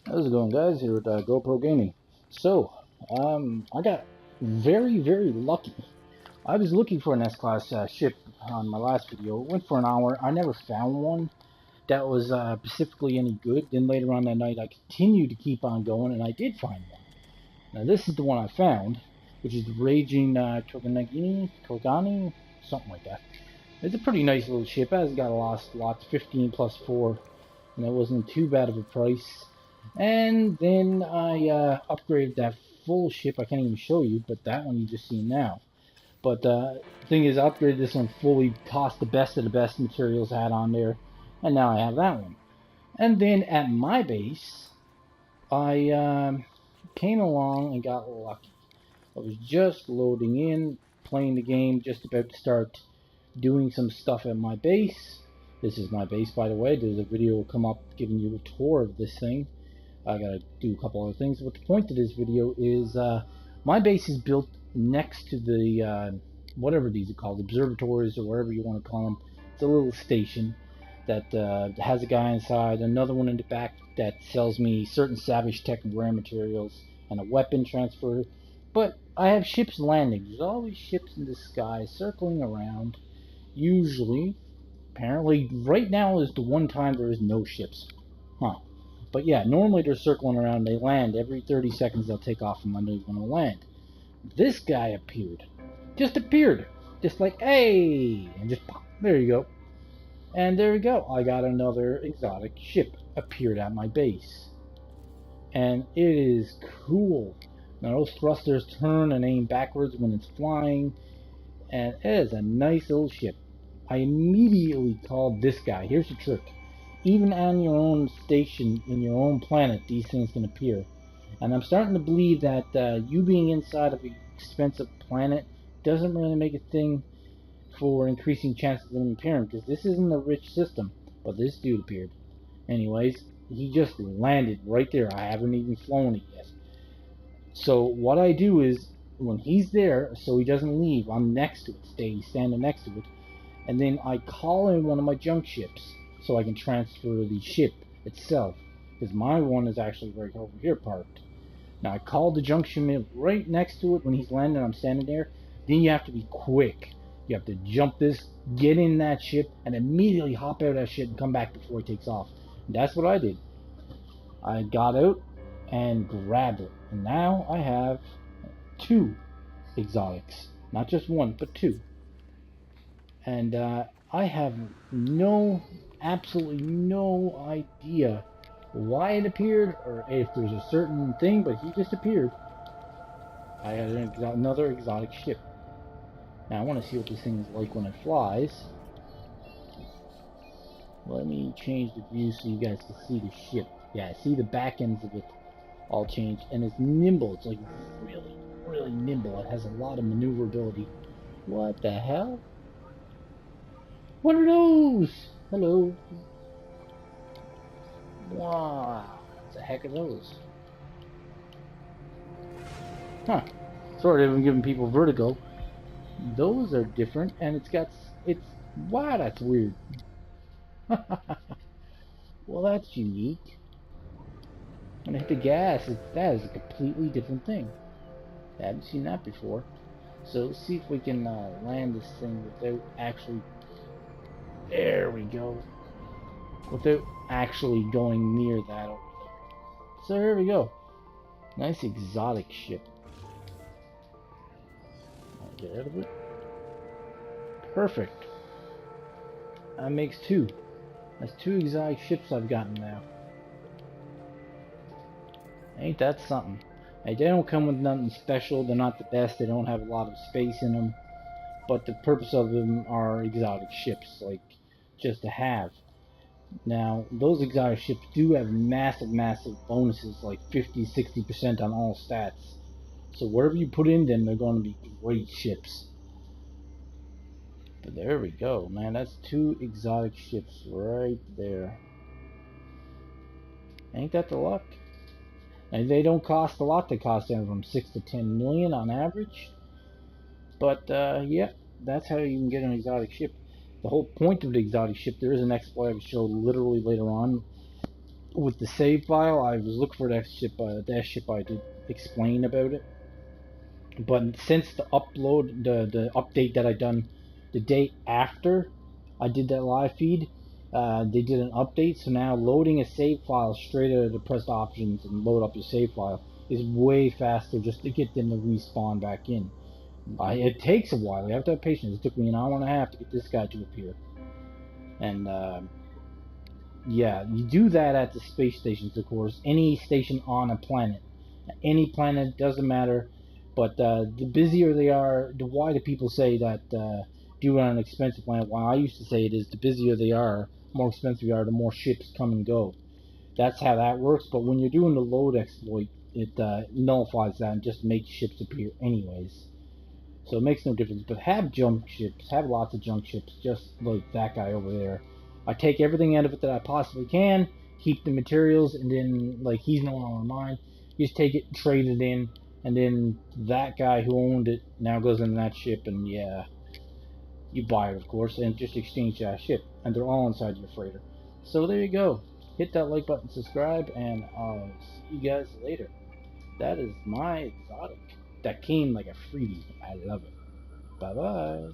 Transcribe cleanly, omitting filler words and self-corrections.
How's it going, guys? Here at GoPro Gaming. So, I got very lucky. I was looking for an S-Class ship on my last video. It went for an hour. I never found one that was specifically any good. Then later on that night, I continued to keep on going, and I did find one. Now, this is the one I found, which is the Raging Torgani, something like that. It's a pretty nice little ship. It has got a lots 15 plus 4, and it wasn't too bad of a price. And then I upgraded that full ship. I can't even show you, but that one you just see now. But the thing is, I upgraded this one fully, tossed the best of the best materials I had on there, and now I have that one. And then at my base, I came along and got lucky. I was just loading in, playing the game, just about to start doing some stuff at my base. This is my base, by the way. There's a video will come up giving you a tour of this thing. I gotta do a couple other things, but the point of this video is my base is built next to the whatever these are called, observatories or whatever you want to call them. It's a little station that has a guy inside, another one in the back that sells me certain Savage Tech rare materials and a weapon transfer. But I have ships landing. There's always ships in the sky circling around. Usually, apparently, right now is the one time there is no ships. Huh. But yeah, normally they're circling around. They land every 30 seconds. They'll take off from underneath when they land. This guy appeared. Just appeared. Just like, hey! And just pop. There you go. And there you go. I got another exotic ship appeared at my base. And it is cool. Now those thrusters turn and aim backwards when it's flying. And it is a nice little ship. I immediately called this guy. Here's the trick. Even on your own station, in your own planet, these things can appear. And I'm starting to believe that you being inside of an expensive planet doesn't really make a thing for increasing chances of them appearing, because this isn't a rich system. But this dude appeared. Anyways, he just landed right there. I haven't even flown it yet. So what I do is, when he's there, so he doesn't leave, I'm next to it, standing next to it, and then I call in one of my junk ships so I can transfer the ship itself, because my one is actually right over here parked. Now I call the junction in right next to it when he's landing. I'm standing there. Then you have to be quick. You have to jump this, get in that ship, and immediately hop out of that ship and come back before it takes off. And that's what I did. I got out and grabbed it, and now I have 2 exotics, not just 1, but 2. And I have absolutely no idea why it appeared or if there's a certain thing, but he just appeared. I had another exotic ship. Now I want to see what this thing is like when it flies. Let me change the view so you guys can see the ship. Yeah, see the back ends of it all changed, and it's nimble. It's like really nimble. It has a lot of maneuverability. What the hell? What are those? Hello. Wow. What the heck are those? Huh. Sorry, they've been giving people vertigo. Those are different, and wow, that's weird. Well, that's unique. When I hit the gas, that is a completely different thing. I haven't seen that before. So let's see if we can land this thing without actually... There we go. Without actually going near that over there. So here we go. Nice exotic ship. I'll get out of it. Perfect. That makes 2. That's 2 exotic ships I've gotten now. Ain't that something? Hey, they don't come with nothing special. They're not the best. They don't have a lot of space in them. But the purpose of them are exotic ships, like just to have. Now, those exotic ships do have massive bonuses, like 50-60% on all stats. So wherever you put in them, they're going to be great ships. But there we go, man. That's 2 exotic ships right there. Ain't that the luck? And they don't cost a lot. They cost anywhere from 6 to 10 million on average. But yeah, that's how you can get an exotic ship. The whole point of the exotic ship, there is an exploit I will show literally later on, with the save file, I was looking for that ship I did explain about it. But since the the update that I done the day after I did that live feed, they did an update. So now loading a save file straight out of the pressed options and load up your save file is way faster just to get them to respawn back in. It takes a while. You have to have patience. It took me an hour and a half to get this guy to appear. And yeah, you do that at the space stations, of course. Any station on a planet. Any planet, doesn't matter. But the busier they are, why do people say that do it on an expensive planet? Well, I used to say it is the busier they are, more expensive they are, the more ships come and go. That's how that works. But when you're doing the load exploit, it nullifies that and just makes ships appear anyways. So it makes no difference. But have junk ships, have lots of junk ships, just like that guy over there. I take everything out of it that I possibly can, keep the materials, and then, like, he's no longer mine. You just take it, trade it in, and then that guy who owned it now goes into that ship, and yeah, you buy it, of course, and just exchange that ship. And they're all inside your freighter. So there you go. Hit that like button, subscribe, and I'll see you guys later. That is my exotic. That came like a freebie. I love it. Bye-bye.